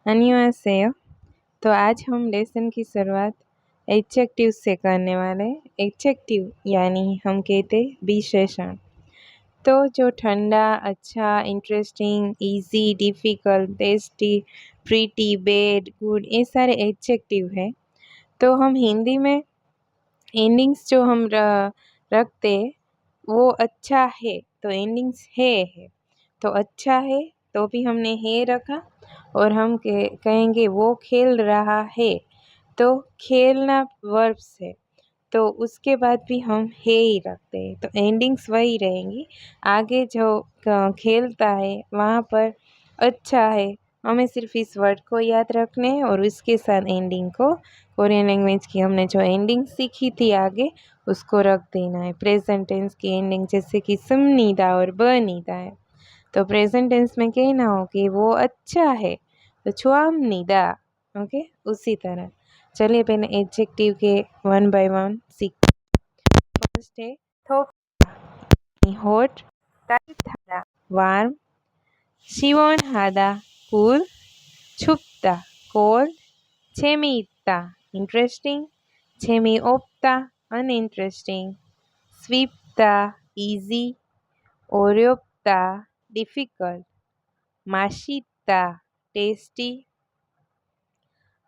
अन्योन्यासेयो। तो आज हम लेसन की शुरुआत एडजेक्टिव से करने वाले। एडजेक्टिव यानी हम कहते विशेषण। तो जो ठंडा, अच्छा, interesting, easy, difficult, tasty, pretty, bad, good, ये सारे एडजेक्टिव है। तो हम हिंदी में एंडिंग्स जो हम रखते वो अच्छा है तो एंडिंग्स है। तो अच्छा है तो भी हमने है रखा, और हम कहेंगे वो खेल रहा है तो खेलना वर्ब्स है, तो उसके बाद भी हम है ही रखते हैं, तो एंडिंग्स वही रहेंगी। आगे जो खेलता है वहाँ पर अच्छा है, हमें सिर्फ इस वर्ड को याद रखने हैं और उसके साथ एंडिंग को, कोरियन लैंग्वेज की हमने जो एंडिंग सीखी थी आगे, उसको रख देना है। प्रेजेंट टेंस की एंडिंग जैसे कि समनीदा और बनीदा है, तो प्रेजेंट टेंस में कहना हो कि वो अच्छा है तो छुआमनीदा। ओके, उसी तरह चलिए पहले एडजेक्टिव के वन बाय वन सीख। फर्स्ट है थोप, hot, 따뜻하다, warm, 시원하다, cool, 춥다, cold, 재미있다, interesting, 재미없다, uninteresting, 쉽다, easy, 어렵다, difficult, 맛있다, tasty,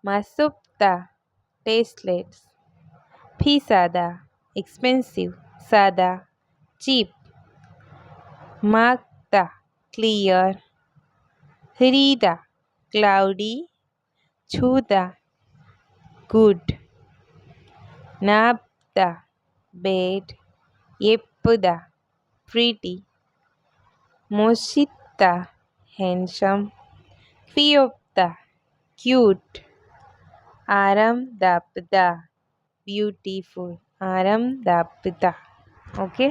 맛없다, tasteless, 비싸다, expensive, 싸다, cheap, 맑다, clear, 흐리다, cloudy, 추다, good, 나쁘다, bad, 예쁘다, pretty, 멋있다, handsome, 귀엽다, cute, आरामदायक, ब्यूटीफुल, आरामदायक। ओके,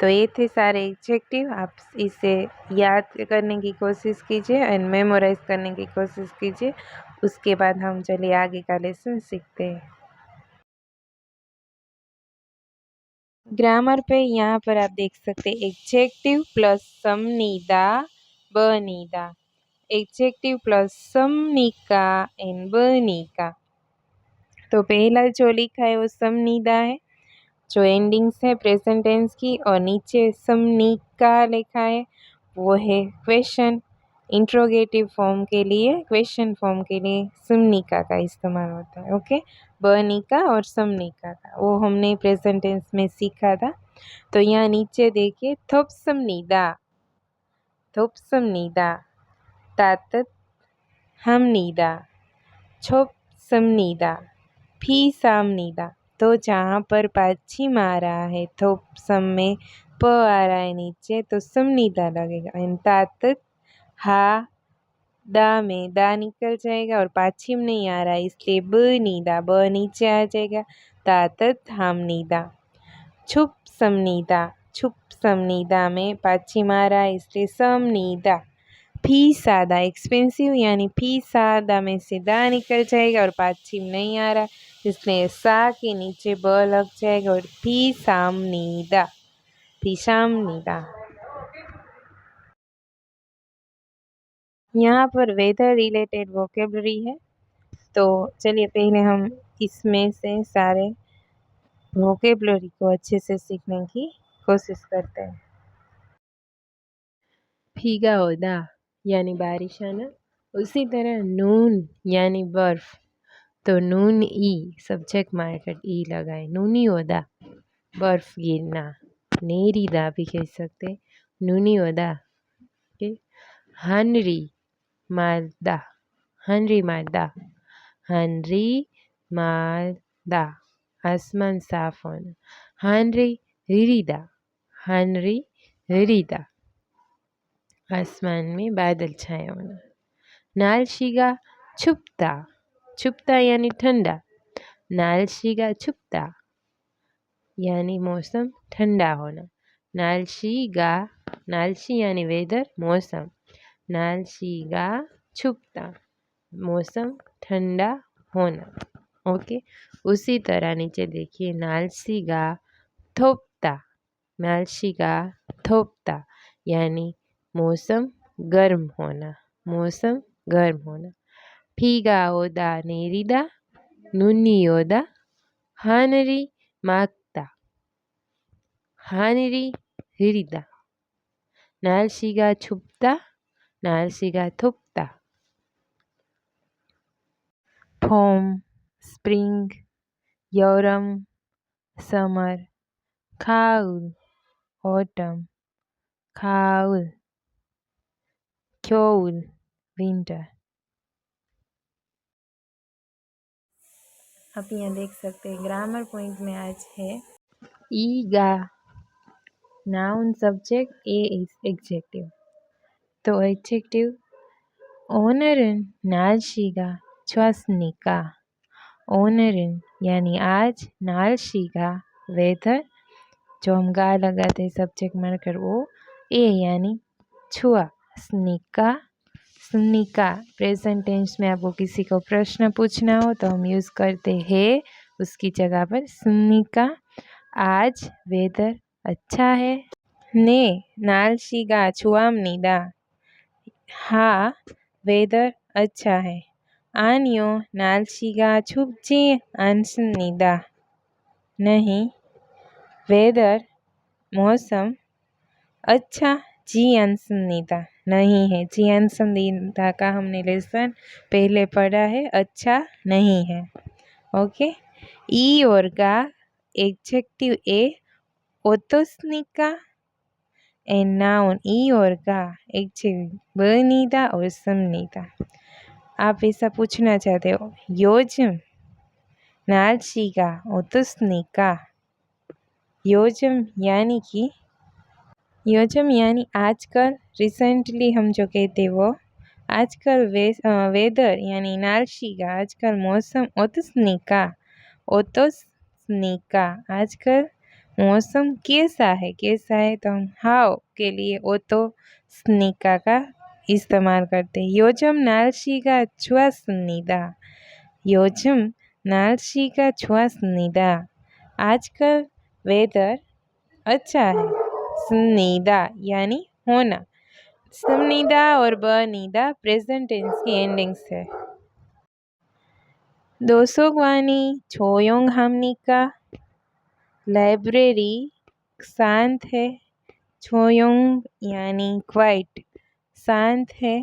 तो ये थे सारे एडजेक्टिव। आप इसे याद करने की कोशिश कीजिए एंड मेमोराइज करने की कोशिश कीजिए। उसके बाद हम चलिए आगे का लेसन सीखते हैं। ग्रामर पे यहाँ पर आप देख सकते हैं एडजेक्टिव प्लस समनीदा, बनीदा, एडजेक्टिव प्लस समनिका एंड बनीका। तो पहला जो लिखा है वो समनीदा है, जो एंडिंग्स है प्रेजेंट टेंस की, और नीचे समनिका लिखा है वो है क्वेश्चन। इंट्रोगेटिव फॉर्म के लिए, क्वेश्चन फॉर्म के लिए समनिका का इस्तेमाल होता है। ओके, बनिका और समनिका का वो हमने प्रेजेंट टेंस में सीखा था। तो यहाँ नीचे देखिए थोपसमनीदा, थोपसमनीदा, तातत हमनीदा, छोपसमनीदा, फीसामनीदा। तो जहाँ पर पाछीम आ रहा है थोप सम में प आ रहा है नीचे तो समनीदा लगेगा। एंड तातत हा दा में दा निकल जाएगा और पाछीम नहीं आ रहा है इसलिए ब नीदा, ब नीचे आ जाएगा, तातत हमनीदा। छुप समनीदा, छुप समनीदा में पाछीम आ रहा है इसलिए समनीदा। फी सादा, एक्सपेंसिव यानी फी सादा में से दा निकल जाएगा और पाछीम नहीं आ रहा इसलिए सा के नीचे ब लग जाएगा और फी सामनीदा, फी सामनीदा। यहाँ पर वेदर रिलेटेड वोकेबलरी है, तो चलिए पहले हम इसमें से सारे वोकेबलरी को अच्छे से सीखने की कोशिश करते हैं। भीगा होदा यानी बारिश आना, उसी तरह नून यानी बर्फ, तो नून ई सब्जेक्ट मार्केट ई लगाए, नूनी होदा बर्फ गिरना, नेरीदा भी कह सकते, नूनी होदा। हनरी मारदा, हनरी मारदा, हनरी मारदा, आसमान साफ होना, हनरी रिरीदा, हनरी रिरीदा, आसमान में बादल छाए होना। नालशीगा छुपता, छुपता यानी ठंडा, नालशीगा छुपता यानी मौसम ठंडा होना। नालशीगा, नालशी यानी वेदर, मौसम, नालशीगा छुपता मौसम ठंडा होना। ओके, उसी तरह नीचे देखिए नालशीगा थोपता, नालशीगा थोपता यानी मौसम गर्म होना, मौसम गर्म होना। 비가 오다 내리다 눈이 오다 하늘이 맑다 하늘이 흐리다 날씨가 춥다 날씨가 덥다 봄, 스프링, 여름, समर, 가을, autumn, 가을, 겨울, winter। आप यहाँ देख सकते हैं ग्रामर पॉइंट में आज है ईगा noun subject A is adjective. तो एडजेक्टिव 오늘은 날씨가 좋았으니까 오늘은 यानी आज 날씨가 वेदर जो हम गा लगाते हैं सब्जेक्ट मानकर वो ए यानी छुआ स्निका स्निका प्रेजेंट टेंस में आपको किसी को प्रश्न पूछना हो तो हम यूज़ करते हैं उसकी जगह पर स्निका। आज वेदर अच्छा है ने 날씨가 좋습니다 हाँ वेदर अच्छा है 아니요 날씨가 춥지 않습니다 नहीं वेदर मौसम अच्छा जी 않습니다 नहीं है जी 않습니다 का हमने लेसन पहले पढ़ा है अच्छा नहीं है ओके ई और का एडजेक्टिव ए 어떻습니까 and noun ई और का एडजेक्टिव बनीदा और 습니다। आप ऐसा पूछना चाहते हो 요즘 날씨가 어떻습니까 요즘 यानी कि 요즘 यानी आजकल रिसेंटली हम जो कहते हैं वो आजकल वेदर यानी 날씨가 आजकल मौसम ओतोस्निका आजकल मौसम कैसा है तो हम हाउ के लिए ओतोस्निका का इस्तेमाल करते हैं 요즘 날씨가 좋았습니다 요즘 날씨가 좋았습니다 आजकल वेदर अच्छा है स्नीदा यानी होना स्नीदा और बनीदा प्रेजेंट टेंस की एंडिंग्स है दोसोगवानी 조용합니까 लाइब्रेरी शांत है 조용 यानी क्वाइट शांत है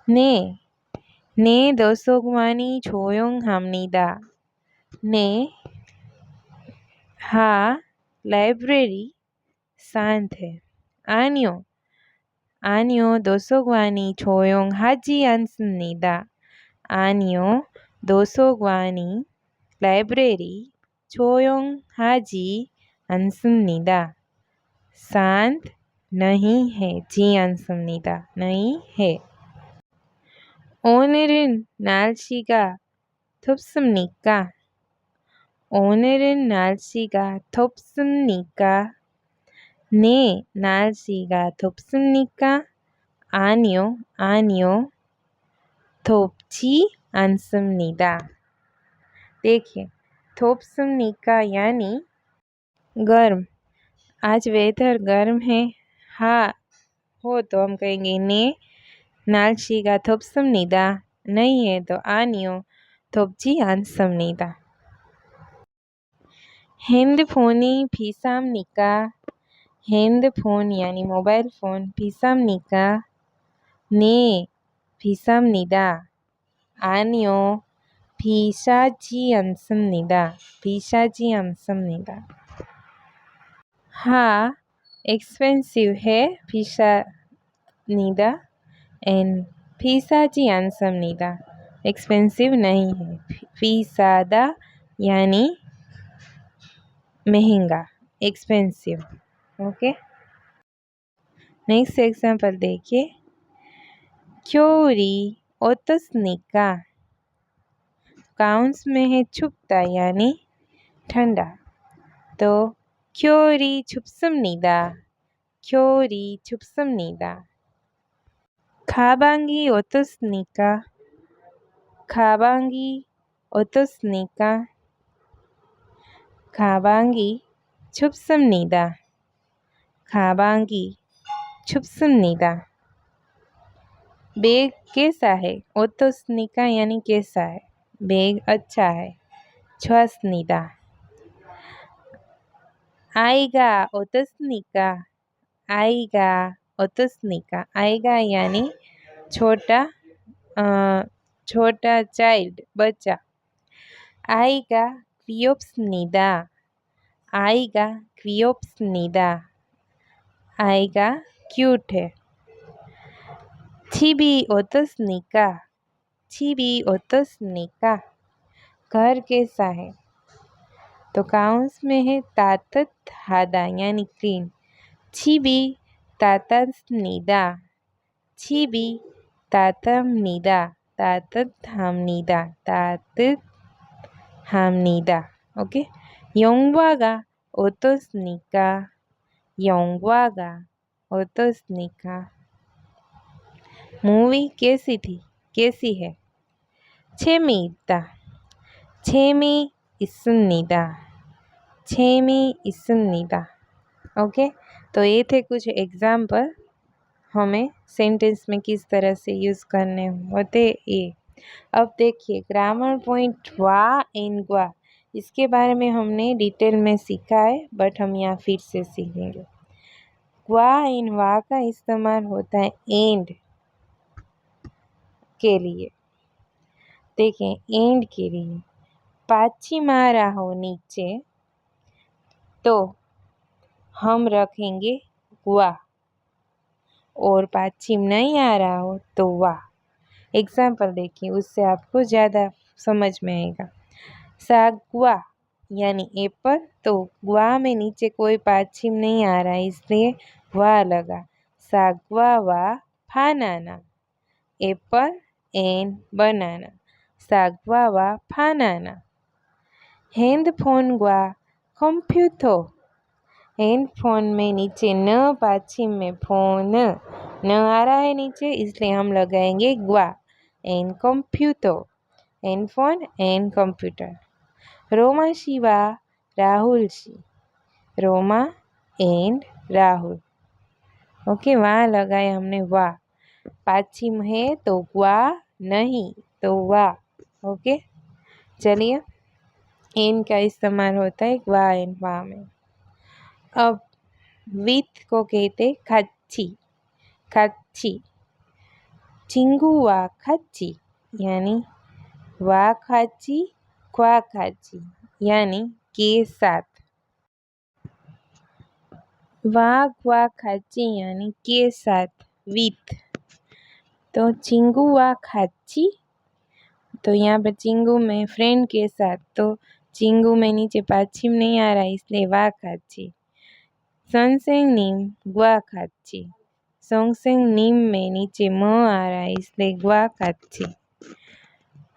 ने दोसोगवानी 조용합니다 ने हाँ लाइब्रेरी शांत है 아니요 도서관이 조용하지 않습니다 아니요 도서관이 लाइब्रेरी 조용하지 않습니다 शांत नहीं है जी 않습니다 नहीं है 오늘은 날씨가 덥습니까 오늘은 날씨가 덥습니까 네 날씨가 덥습니까 아니요 덥지 않습니다 देखिए 덥습니까 यानी गर्म आज वेदर गर्म है हाँ हो तो हम कहेंगे ने 날씨가 덥습니다 नहीं है तो 아니요 덥지 않습니다 핸드폰이 비쌉니까 핸드폰 यानी मोबाइल फ़ोन 비쌉니까 네 비쌉니다 아니요 비싸지 않습니다 비싸지 않습니다 हाँ एक्सपेंसिव है 비쌉니다 एंड 비싸지 않습니다 एक्सपेंसिव नहीं है 비싸다 यानी महंगा एक्सपेंसिव ओके नेक्स्ट एग्जांपल देखिए 겨울이 어떻습니까 काउंस में है 춥다 यानी ठंडा तो 겨울이 춥습니다 겨울이 춥습니다 가방이 어떻습니까 가방이 어떻습니까 가방이 춥습니다 가방이 춥습니다 बैग कैसा है? ओतोस्निका यानी कैसा है? बैग अच्छा है। छ्वास्निदा। आएगा ओतोस्निका। आएगा ओतोस्निका। आएगा यानी छोटा छोटा चाइल्ड बच्चा। आएगा क्वियोप्सनिदा। आएगा क्वियोप्सनिदा। आएगा क्यूट है। छिबी ओतोस्निका। छिबी ओतोस्निका। घर कैसा है? तो काउंस में है तातत हादा यानी क्लीन। छिबी तातस्निदा। छिबी तातमनिदा। तातत हमनिदा। तातत हमनिदा। ओके। 영화가 어떻습니까? 영화가 어떻습니까? मूवी कैसी थी? कैसी है? 재미있다. 재미있습니다. 재미있습니다. ओके। तो ये थे कुछ एग्जाम्पल हमें सेंटेंस में किस तरह से यूज़ करने होते ये। अब देखिए ग्रामर पॉइंट वा एंड ग्वा, इसके बारे में हमने डिटेल में सीखा है, बट हम यहाँ फिर से सीखेंगे। ग्वा एंड वा का इस्तेमाल होता है एंड के लिए। देखें एंड के लिए पाछीमा रहो नीचे, तो हम रखेंगे ग्वा, और पाछीम नहीं आ रहा हो तो वा। एग्जाम्पल देखिए, उससे आपको ज़्यादा समझ में आएगा। सागवा यानी एप्पल, तो ग्वा में नीचे कोई पाछीम नहीं आ रहा है, इसलिए वा लगा। सागवा वा फानाना। Apple and banana. सागवा वा फानाना। हैंडफोन ग्वा कंप्यूटर। हैंडफोन में नीचे न पाछीम में फोन न आ रहा है नीचे, इसलिए हम लगाएंगे ग्वा and computer. Handphone and computer. Roma शिवा राहुल शी। रोमा एंड राहुल। ओके, वहाँ लगाए हमने वा। पाछीम है तो ग्वा नहीं तो वा। ओके, चलिए एन का इस्तेमाल होता है ग्वा एंड वा में। अब विथ को कहते खाची। खाची। चिंगू वा खाची यानी वा खाची क्वा खाची यानी के साथ। वा क्वा खाची यानी के साथ, विथ। तो चिंगू वा खाची, तो यहाँ पर चिंगू में फ्रेंड के साथ, तो चिंगू में नीचे पाछीम नहीं आ रहा इसलिए वा खाची। सनसेंग नीम ग्वा खाची। सोंगसेंग नीम में नीचे म आ रहा है इसलिए ग्वा खाची।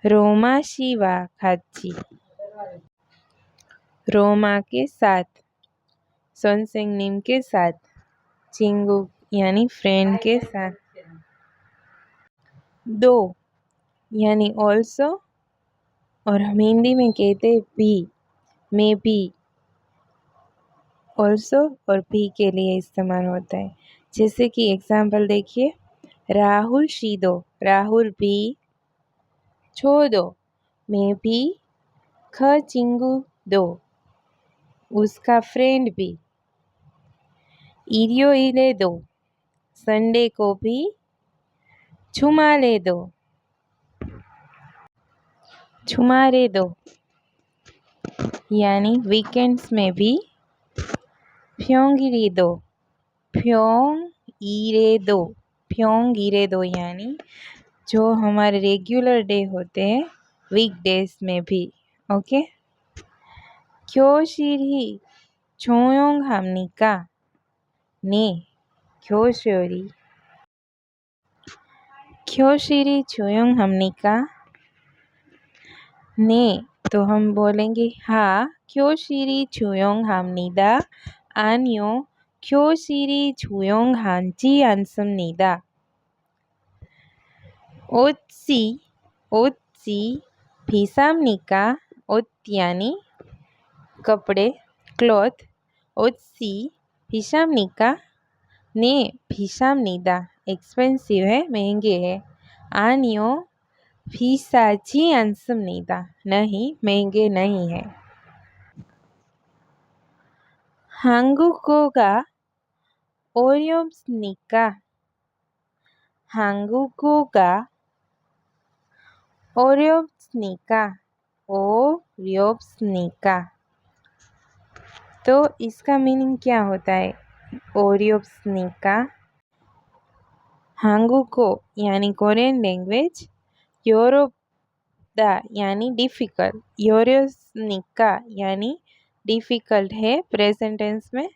रोमा शिवा खाची। रोमा के साथ, सोनसेंग नीम के साथ, चिंगू यानी फ्रेंड के साथ। दो यानी ऑल्सो, और हम हिंदी में कहते हैं भी, में भी। ऑल्सो और भी के लिए इस्तेमाल होता है। जैसे कि एग्जाम्पल देखिए, राहुल शीदो, राहुल भी छो दो, मैं भी ख चिंगू दो, उसका फ्रेंड भी। इरियो इले दो, संडे को भी छुमा ले दो, छुमा रे दो यानी वीकेंड्स में भी फ्योंगिरी दो। फ्योंग इरे दो, फ्योंग इरे दो यानी जो हमारे रेगुलर डे होते हैं वीक डेज में भी। ओके। क्योशिरी छोयोंग हमनिका ने, क्योशोरी क्योशिरी छोयोंग हमनिका ने, तो हम बोलेंगे हाँ क्योशिरी छोयोंग हमनिदा आनियो क्योशिरी छोयोंग हांची 안습니다। 옷이 옷이 비쌉니까? 옷 यानी कपड़े, क्लॉथ। 옷이 비쌉니까? 네, 비쌉니다 एक्सपेंसिव है, महंगे है. 아니요, 비싸지 않습니다. नहीं, महंगे नहीं है. 한국어가 어렵습니까? 한국어가 어렵습니까? 어렵습니까? तो इसका मीनिंग क्या होता है? 어렵습니까? 한국어 यानी कोरियन लैंग्वेज, 어렵다 यानी डिफ़िकल्ट, 어렵습니까 यानी डिफ़िकल्ट है प्रेजेंट टेंस में.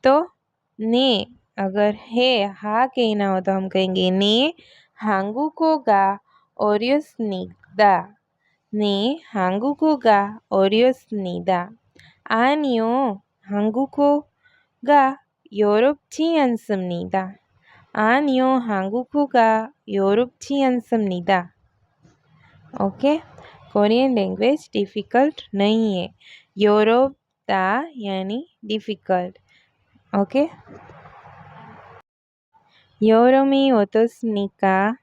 तो ने अगर है हा कहना हो तो हम कहेंगे ने 한국어가 어렵습니다. 네, 한국어가 어렵습니다. 아니요, 한국어가 어렵지 않습니다. 아니요, 한국어가 어렵지 않습니다. ओके, कोरियन लैंग्वेज डिफ़िकल्ट नहीं है. 어렵다 यानी डिफ़िकल्ट. ओके. 여름이 어떻습니까?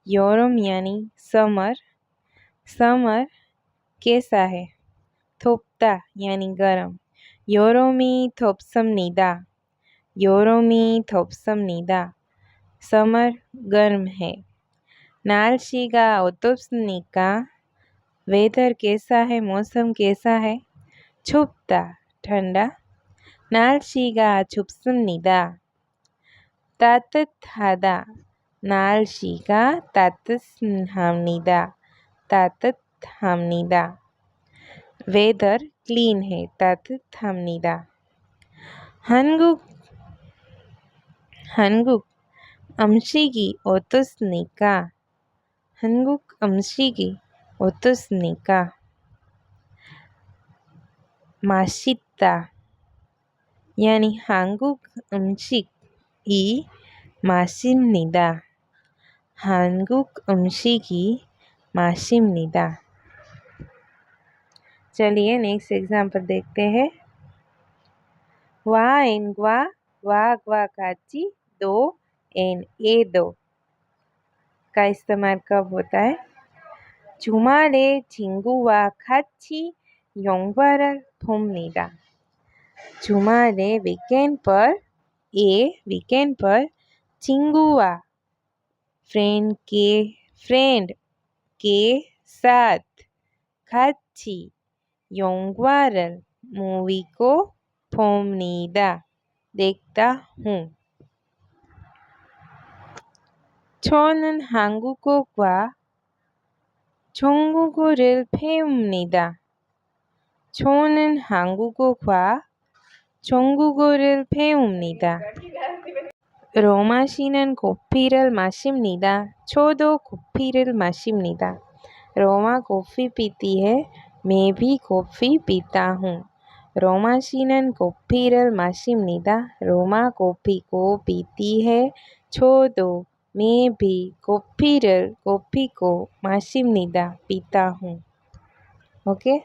여름 यानी समर. समर कैसा है? 덥다 यानी गरम. 여름이 덥습니다. 여름이 덥습니다. समर गर्म है. 날씨가 어떻습니까? वेदर कैसा है? मौसम कैसा है? 춥다 ठंडा. 날씨가 춥습니다. 따뜻하다. 날씨가 따뜻합니다. 따뜻합니다. वेदर क्लीन है, 따뜻합니다. 한국 음식이 어떻습니까? 한국 음식이 어떻습니까? 맛있다 यानी 한국 음식이 맛있습니다. 한국 음식이 맛있습니다. चलिए नेक्स्ट एग्जाम्पल देखते हैं. 와 앤과 와과 같이 दो एन ए दो का इस्तेमाल कब होता है? 주말에 친구와 같이 영화를 봅니다. 주말에 वीकेंड पर 친구와 फ्रेंड के साथ 같이 영화를 मूवी को 봅니다. देखता हूँ. 저는 한국어과 중국어를 배웁니다. 저는 한국어과 중국어를 배웁니다. 로마 씨는 커피를 마십니다. 저도 커피를 마십니다. रोमा कॉफ़ी पीती है, मैं भी कॉफ़ी पीता हूँ. रोमा 씨는 커피를 마십니다. रोमा कॉफ़ी को पीती है. 저도 मैं भी कॉफ़ी को 마십니다. पीता हूँ. ओके.